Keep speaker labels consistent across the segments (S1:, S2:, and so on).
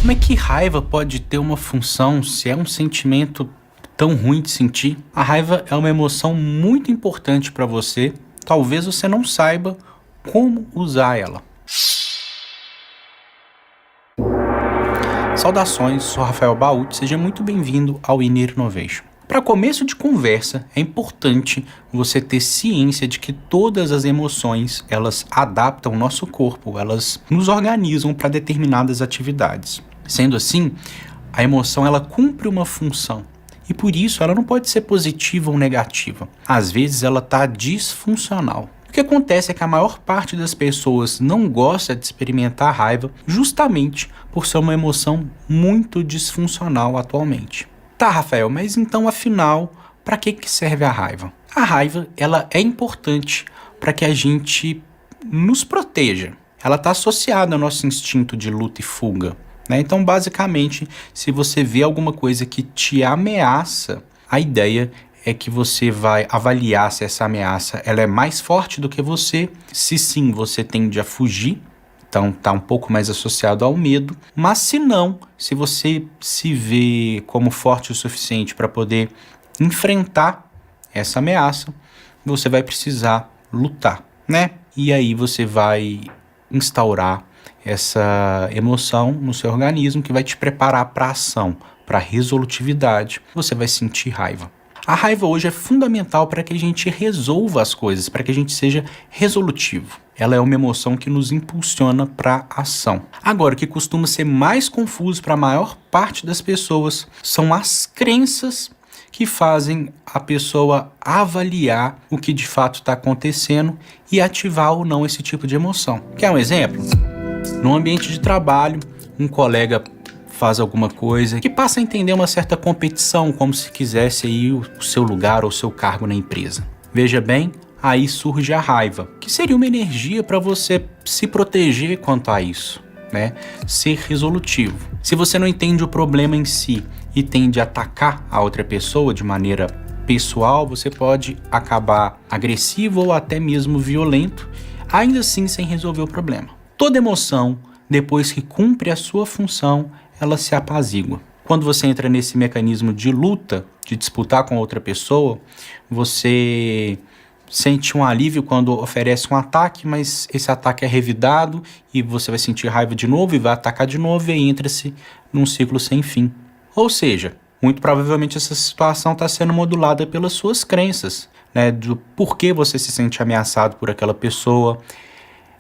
S1: Como é que raiva pode ter uma função se é um sentimento tão ruim de sentir? A raiva é uma emoção muito importante para você. Talvez você não saiba como usar ela. Saudações, sou Rafael Baúti, seja muito bem-vindo ao Inner Innovation. Para começo de conversa, é importante você ter ciência de que todas as emoções, elas adaptam o nosso corpo, elas nos organizam para determinadas atividades. Sendo assim, a emoção ela cumpre uma função e por isso ela não pode ser positiva ou negativa. Às vezes ela está disfuncional. O que acontece é que a maior parte das pessoas não gosta de experimentar raiva justamente por ser uma emoção muito disfuncional atualmente. Tá, Rafael, mas então afinal, para que serve a raiva? A raiva ela é importante para que a gente nos proteja. Ela está associada ao nosso instinto de luta e fuga, né? Então, basicamente, se você vê alguma coisa que te ameaça, a ideia é que você vai avaliar se essa ameaça ela é mais forte do que você. Se sim, você tende a fugir. Então está um pouco mais associado ao medo, mas se não, se você se vê como forte o suficiente para poder enfrentar essa ameaça, você vai precisar lutar, né? E aí você vai instaurar essa emoção no seu organismo que vai te preparar para a ação, para a resolutividade. Você vai sentir raiva. A raiva hoje é fundamental para que a gente resolva as coisas, para que a gente seja resolutivo. Ela é uma emoção que nos impulsiona para a ação. Agora, o que costuma ser mais confuso para a maior parte das pessoas são as crenças que fazem a pessoa avaliar o que de fato está acontecendo e ativar ou não esse tipo de emoção. Quer um exemplo? No ambiente de trabalho, um colega faz alguma coisa que passa a entender uma certa competição, como se quisesse aí o seu lugar ou o seu cargo na empresa. Veja bem, aí surge a raiva, que seria uma energia para você se proteger quanto a isso, né? Ser resolutivo. Se você não entende o problema em si e tende a atacar a outra pessoa de maneira pessoal, você pode acabar agressivo ou até mesmo violento, ainda assim sem resolver o problema. Toda emoção, depois que cumpre a sua função, ela se apazigua. Quando você entra nesse mecanismo de luta, de disputar com outra pessoa, você sente um alívio quando oferece um ataque, mas esse ataque é revidado e você vai sentir raiva de novo e vai atacar de novo e aí entra-se num ciclo sem fim. Ou seja, muito provavelmente essa situação está sendo modulada pelas suas crenças, né, do porquê você se sente ameaçado por aquela pessoa.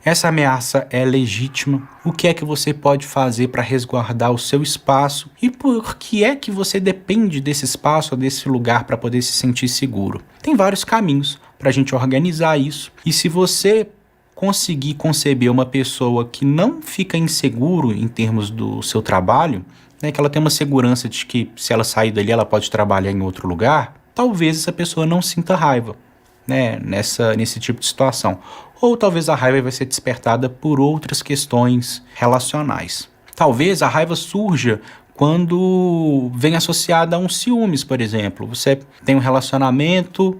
S1: Essa ameaça é legítima. O que é que você pode fazer para resguardar o seu espaço? E por que é que você depende desse espaço ou desse lugar para poder se sentir seguro? Tem vários caminhos para a gente organizar isso. E se você conseguir conceber uma pessoa que não fica inseguro em termos do seu trabalho, né, que ela tem uma segurança de que se ela sair dali ela pode trabalhar em outro lugar, talvez essa pessoa não sinta raiva, né, nesse tipo de situação. Ou talvez a raiva vai ser despertada por outras questões relacionais. Talvez a raiva surja quando vem associada a um ciúmes, por exemplo. Você tem um relacionamento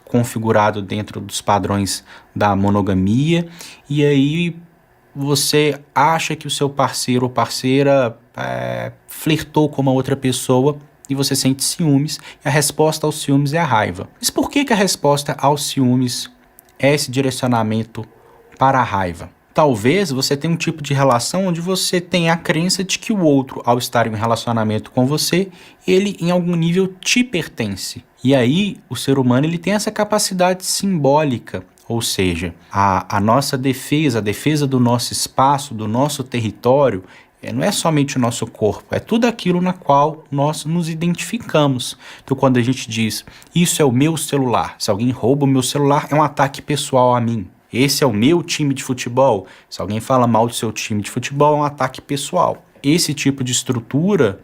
S1: configurado dentro dos padrões da monogamia, e aí você acha que o seu parceiro ou parceira flertou com uma outra pessoa, e você sente ciúmes, e a resposta aos ciúmes é a raiva. Mas por que a resposta aos ciúmes é esse direcionamento para a raiva? Talvez você tenha um tipo de relação onde você tem a crença de que o outro, ao estar em um relacionamento com você, ele em algum nível te pertence. E aí o ser humano ele tem essa capacidade simbólica, ou seja, a nossa defesa, a defesa do nosso espaço, do nosso território, não é somente o nosso corpo, é tudo aquilo na qual nós nos identificamos. Então quando a gente diz, isso é o meu celular, se alguém rouba o meu celular, é um ataque pessoal a mim. Esse é o meu time de futebol, se alguém fala mal do seu time de futebol, é um ataque pessoal. Esse tipo de estrutura,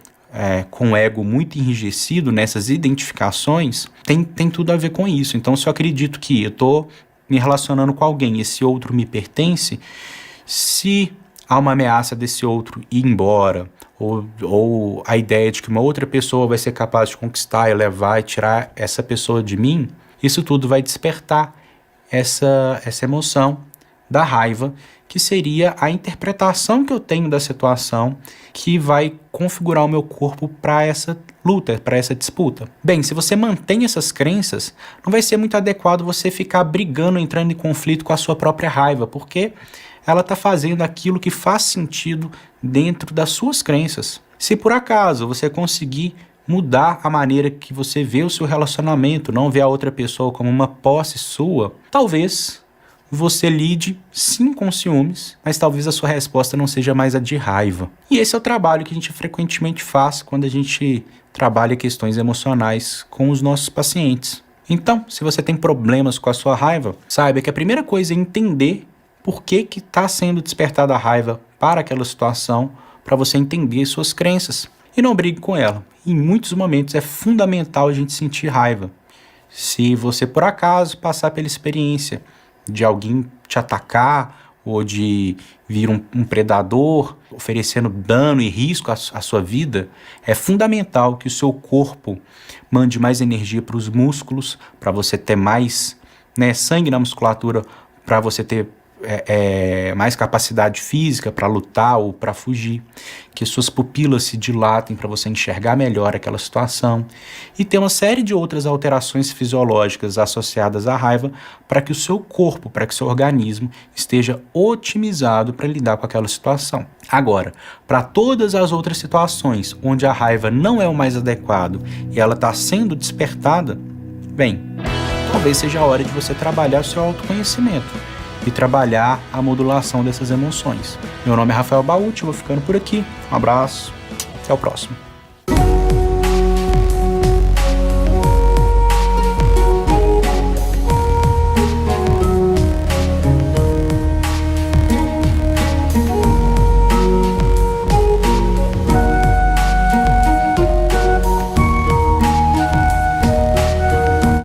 S1: com o ego muito enrijecido nessas identificações, tem tudo a ver com isso. Então se eu acredito que eu estou me relacionando com alguém, esse outro me pertence, se há uma ameaça desse outro ir embora, ou a ideia de que uma outra pessoa vai ser capaz de conquistar e levar e tirar essa pessoa de mim, isso tudo vai despertar essa emoção da raiva, que seria a interpretação que eu tenho da situação que vai configurar o meu corpo para essa luta, para essa disputa. Bem, se você mantém essas crenças, não vai ser muito adequado você ficar brigando, entrando em conflito com a sua própria raiva, porque ela está fazendo aquilo que faz sentido dentro das suas crenças. Se por acaso você conseguir mudar a maneira que você vê o seu relacionamento, não ver a outra pessoa como uma posse sua, talvez você lide sim com ciúmes, mas talvez a sua resposta não seja mais a de raiva. E esse é o trabalho que a gente frequentemente faz quando a gente trabalha questões emocionais com os nossos pacientes. Então, se você tem problemas com a sua raiva, saiba que a primeira coisa é entender por que está sendo despertada a raiva para aquela situação, para você entender suas crenças. E não brigue com ela. Em muitos momentos é fundamental a gente sentir raiva. Se você por acaso passar pela experiência de alguém te atacar ou de vir um predador oferecendo dano e risco à sua vida, é fundamental que o seu corpo mande mais energia para os músculos, para você ter mais sangue na musculatura, para você ter mais capacidade física para lutar ou para fugir, que suas pupilas se dilatem para você enxergar melhor aquela situação, e tem uma série de outras alterações fisiológicas associadas à raiva para que o seu corpo, para que o seu organismo esteja otimizado para lidar com aquela situação. Agora, para todas as outras situações onde a raiva não é o mais adequado e ela está sendo despertada, bem, talvez seja a hora de você trabalhar o seu autoconhecimento e trabalhar a modulação dessas emoções. Meu nome é Rafael Baúti, eu vou ficando por aqui. Um abraço, até o próximo.